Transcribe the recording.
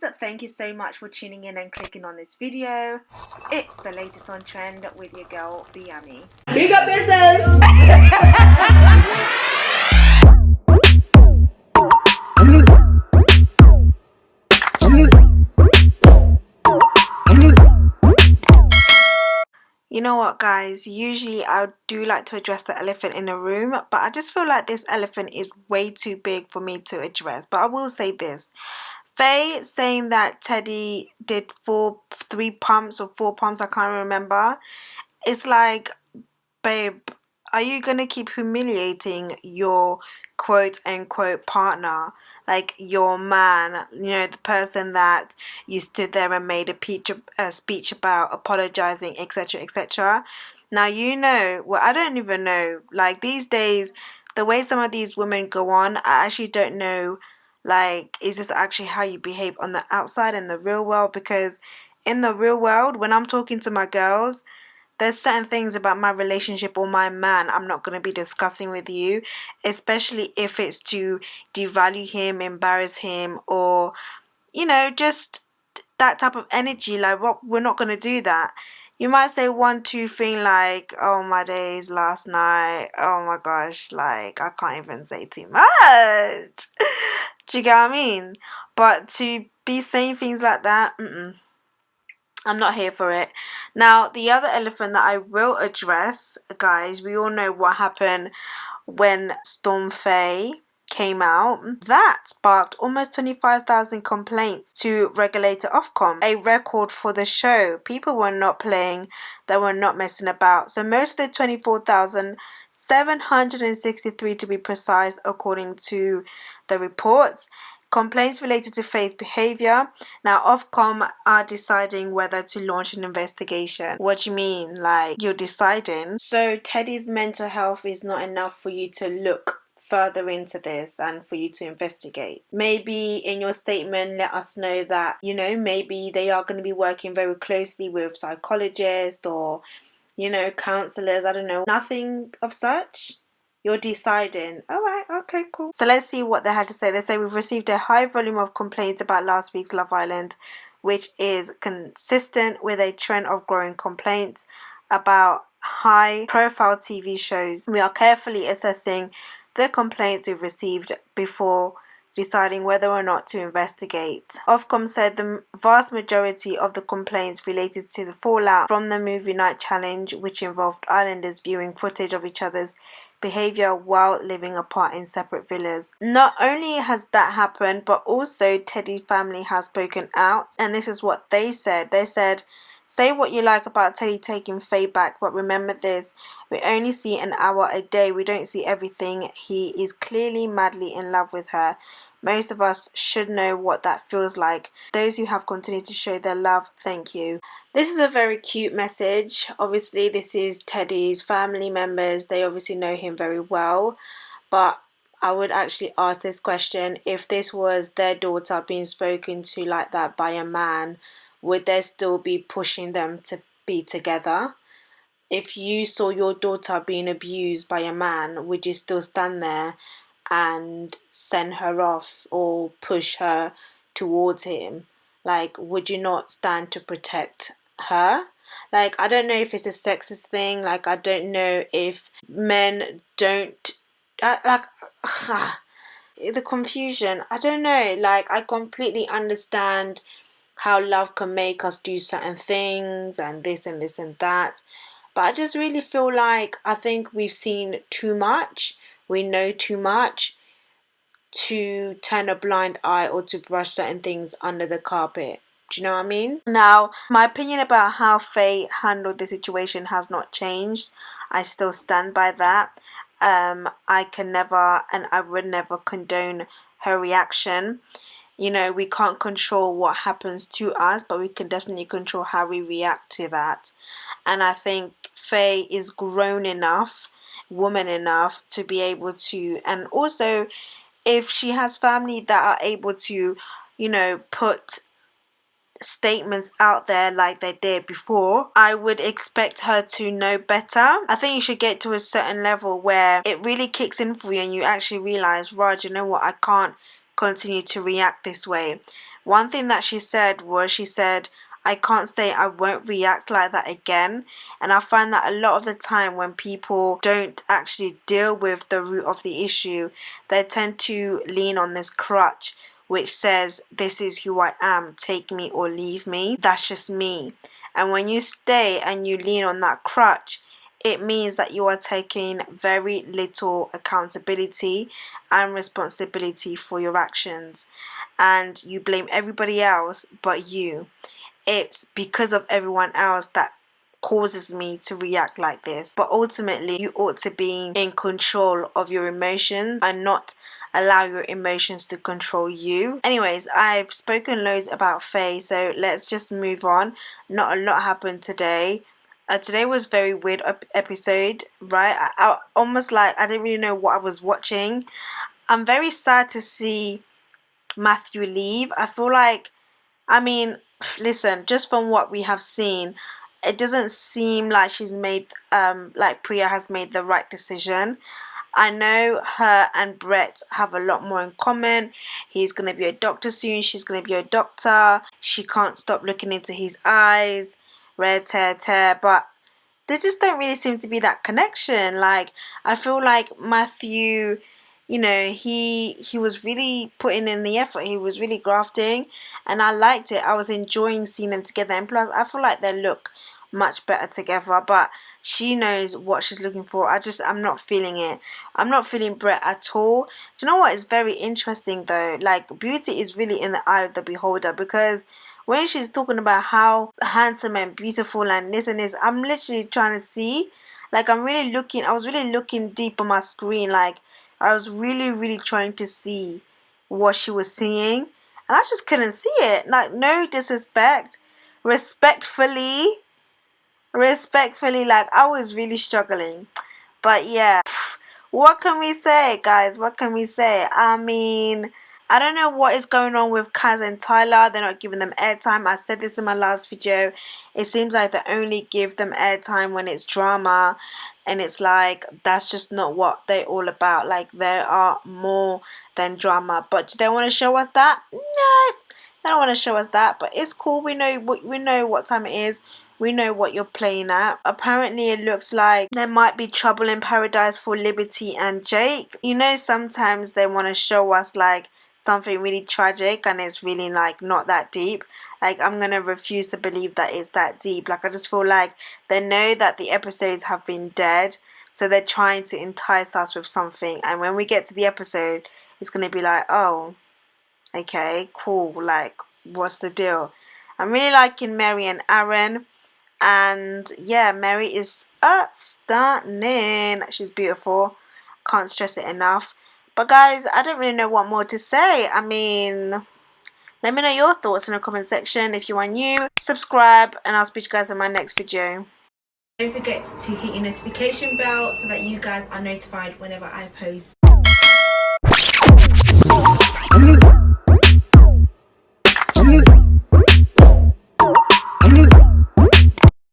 guys, thank you so much for tuning in and clicking on this video. It's the latest on trend with your girl Biami. Big up yourself. You know what, guys, usually I do like to address the elephant in the room, but I just feel like this elephant is way too big for me to address. But I will say this: Faye saying that Teddy did 3 pumps or 4 pumps, I can't remember. It's like, babe, are you gonna keep humiliating your quote unquote partner, like your man, the person that you stood there and made a speech about apologizing, etc., etc. Now, well, I don't even know, like, these days, the way some of these women go on, I actually don't know, like, is this actually how you behave on the outside in the real world? Because in the real world, when I'm talking to my girls, there's certain things about my relationship or my man I'm not going to be discussing with you, especially if it's to devalue him, embarrass him, or, just that type of energy. Like, what, we're not going to do that. You might say 1-2 thing like, oh my days, last night, oh my gosh, like, I can't even say too much. Do you get what I mean? But to be saying things like that, I'm not here for it. Now, the other elephant that I will address, guys, we all know what happened when Storm Faye came out. That sparked almost 25,000 complaints to regulator Ofcom, a record for the show. People were not playing, they were not messing about. So most of the 24,763 to be precise, according to the reports, complaints related to Faye's behaviour. Now, Ofcom are deciding whether to launch an investigation. What do you mean? Like, you're deciding? So, Teddy's mental health is not enough for you to look further into this and for you to investigate? Maybe in your statement, let us know that, maybe they are going to be working very closely with psychologists or, counselors. I don't know. Nothing of such? You're deciding. All right, okay, cool. So let's see what they had to say. They say, we've received a high volume of complaints about last week's Love Island, which is consistent with a trend of growing complaints about high-profile TV shows. We are carefully assessing the complaints we've received before deciding whether or not to investigate. Ofcom said the vast majority of the complaints related to the fallout from the movie night challenge, which involved islanders viewing footage of each other's behavior while living apart in separate villas. Not only has that happened, but also Teddy's family has spoken out, and this is what they said. They said, say what you like about Teddy taking Faye back, but remember this: we only see an hour a day. We don't see everything. He is clearly madly in love with her. Most of us should know what that feels like. Those who have continued to show their love, thank you. This is a very cute message. Obviously, this is Teddy's family members. They obviously know him very well. But I would actually ask this question: if this was their daughter being spoken to like that by a man, would they still be pushing them to be together? If you saw your daughter being abused by a man, would you still stand there and send her off or push her towards him? Like, would you not stand to protect her? Like, I don't know if it's a sexist thing. Like, I don't know if men don't the confusion. I don't know. Like, I completely understand how love can make us do certain things and this and this and that. But I just really feel like I think we've seen too much. We know too much to turn a blind eye or to brush certain things under the carpet. Do you know what I mean? Now, my opinion about how Faye handled the situation has not changed. I still stand by that. I can never and I would never condone her reaction. We can't control what happens to us, but we can definitely control how we react to that. And I think Faye is grown enough, woman enough, to be able to, and also if she has family that are able to, put statements out there like they did before, I would expect her to know better. I think you should get to a certain level where it really kicks in for you and you actually realize, Raj, you know what, I can't continue to react this way. One thing that she said was, she said, I can't say I won't react like that again. And I find that a lot of the time when people don't actually deal with the root of the issue, they tend to lean on this crutch which says, this is who I am, take me or leave me, that's just me. And when you stay and you lean on that crutch, it means that you are taking very little accountability and responsibility for your actions, and you blame everybody else but you. It's because of everyone else that causes me to react like this. But ultimately, you ought to be in control of your emotions and not allow your emotions to control you. Anyways, I've spoken loads about Faye, so let's just move on. Not a lot happened today. Today was a very weird episode, right? I almost like I didn't really know what I was watching. I'm very sad to see Matthew leave. I feel like, I mean, listen, just from what we have seen, it doesn't seem like she's made, like Priya has made the right decision. I know her and Brett have a lot more in common. He's going to be a doctor soon. She's going to be a doctor. She can't stop looking into his eyes. Red tear. But there just don't really seem to be that connection. Like, I feel like Matthew, you know, he was really putting in the effort. He was really grafting, and I liked it. I was enjoying seeing them together, and plus I feel like they look much better together. But she knows what she's looking for. I'm not feeling it. I'm not feeling Brett at all. Do you know what is very interesting though? Like, beauty is really in the eye of the beholder, because when she's talking about how handsome and beautiful and this, I'm literally trying to see. Like, I was really looking deep on my screen. Like, I was really trying to see what she was singing, and I just couldn't see it. Like, no disrespect, respectfully, like, I was really struggling. But yeah, what can we say, guys? What can we say? I mean, I don't know what is going on with Kaz and Tyler. They're not giving them airtime. I said this in my last video. It seems like they only give them airtime when it's drama. And it's like, that's just not what they're all about. Like, there are more than drama. But do they want to show us that? No, they don't want to show us that. But it's cool. We know what time it is. We know what you're playing at. Apparently, it looks like there might be trouble in paradise for Liberty and Jake. You know, sometimes they want to show us like something really tragic, and it's really like not that deep. Like, I'm gonna refuse to believe that it's that deep. Like, I just feel like they know that the episodes have been dead, so they're trying to entice us with something, and when we get to the episode, it's gonna be like, oh, okay, cool, like, what's the deal? I'm really liking Mary and Aaron. And yeah, Mary is stunning. She's beautiful. Can't stress it enough. But guys, I don't really know what more to say. I mean, let me know your thoughts in the comment section. If you are new, subscribe, and I'll speak to you guys in my next video. Don't forget to hit your notification bell so that you guys are notified whenever I post.